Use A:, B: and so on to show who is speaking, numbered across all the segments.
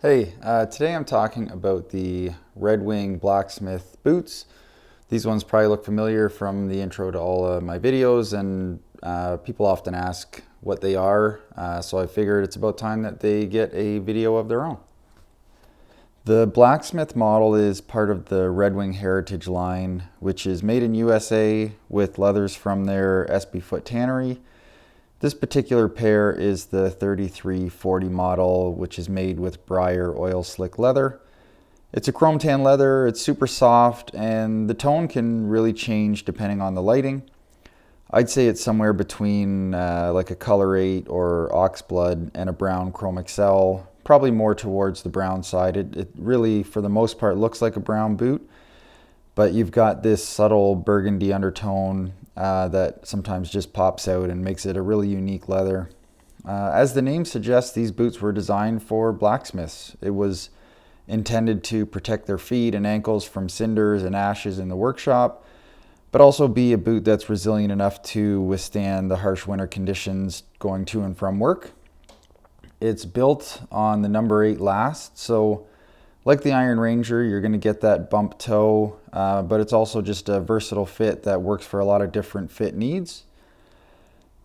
A: Hey, today I'm talking about the Red Wing Blacksmith boots. These ones probably look familiar from the intro to all of my videos, and people often ask what they are, so I figured it's about time that they get a video of their own. The Blacksmith model is part of the Red Wing Heritage line, which is made in USA with leathers from their SB Foot tannery. This particular pair is the 3340 model, which is made with Briar oil slick leather. It's a chrome tan leather, it's super soft, and the tone can really change depending on the lighting. I'd say it's somewhere between like a Color 8 or Oxblood and a brown Chrome Excel, probably more towards the brown side. It really, for the most part, looks like a brown boot, but you've got this subtle burgundy undertone that sometimes just pops out and makes it a really unique leather. As the name suggests, these boots were designed for blacksmiths. It was intended to protect their feet and ankles from cinders and ashes in the workshop, but also be a boot that's resilient enough to withstand the harsh winter conditions going to and from work. It's built on the number 8 last, so like the Iron Ranger, you're going to get that bump toe, but it's also just a versatile fit that works for a lot of different fit needs.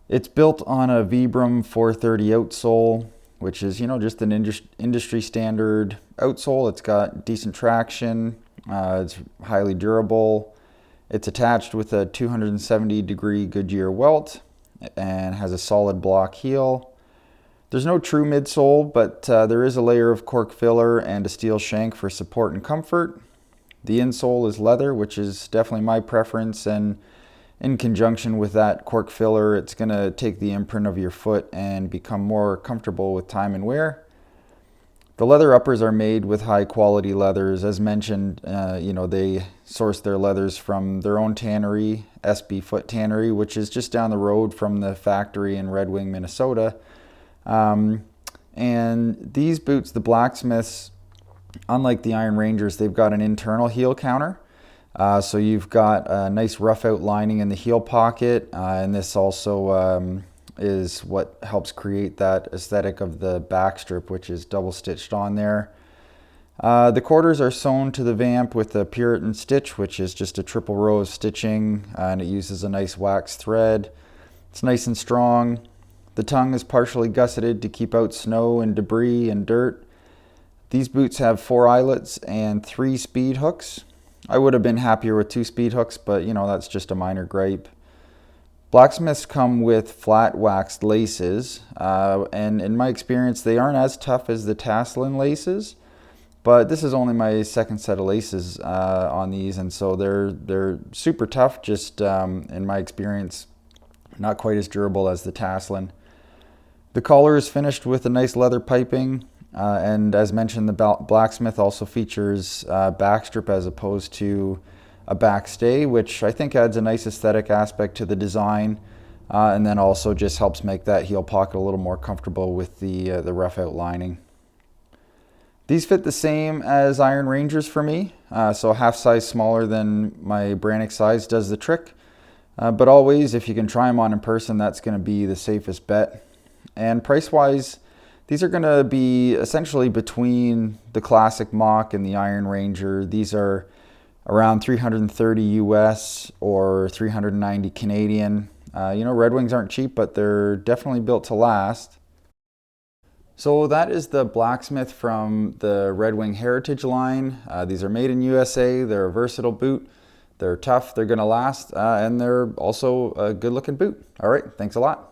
A: It's built on a Vibram 430 outsole, which is, just an industry standard outsole. It's got decent traction, it's highly durable. It's attached with a 270-degree Goodyear welt and has a solid block heel. There's no true midsole, but there is a layer of cork filler and a steel shank for support and comfort. The insole is leather, which is definitely my preference, and in conjunction with that cork filler, it's going to take the imprint of your foot and become more comfortable with time and wear. The leather uppers are made with high quality leathers. As mentioned, they source their leathers from their own tannery, SB Foot Tannery, which is just down the road from the factory in Red Wing, Minnesota. And these boots, the Blacksmiths, unlike the Iron Rangers, they've got an internal heel counter. So you've got a nice rough out lining in the heel pocket, and this also is what helps create that aesthetic of the back strip, which is double stitched on there. The quarters are sewn to the vamp with a Puritan stitch, which is just a triple row of stitching, and it uses a nice wax thread. It's nice and strong. The tongue is partially gusseted to keep out snow and debris and dirt. These boots have 4 eyelets and 3 speed hooks. I would have been happier with 2 speed hooks, but that's just a minor gripe. Blacksmiths come with flat waxed laces, and in my experience, they aren't as tough as the Taslin laces, but this is only my second set of laces on these, and so they're super tough, just in my experience, not quite as durable as the Taslin. The collar is finished with a nice leather piping, and as mentioned, the Blacksmith also features backstrip as opposed to a backstay, which I think adds a nice aesthetic aspect to the design, and then also just helps make that heel pocket a little more comfortable with the rough outlining. These fit the same as Iron Rangers for me, so half size smaller than my Brannock size does the trick, but always, if you can try them on in person, that's going to be the safest bet. And price-wise, these are going to be essentially between the classic Mock and the Iron Ranger. These are around $330 US or $390 Canadian. Red Wings aren't cheap, but they're definitely built to last. So that is the Blacksmith from the Red Wing Heritage line. These are made in USA. They're a versatile boot. They're tough, they're going to last, and they're also a good-looking boot. All right, thanks a lot.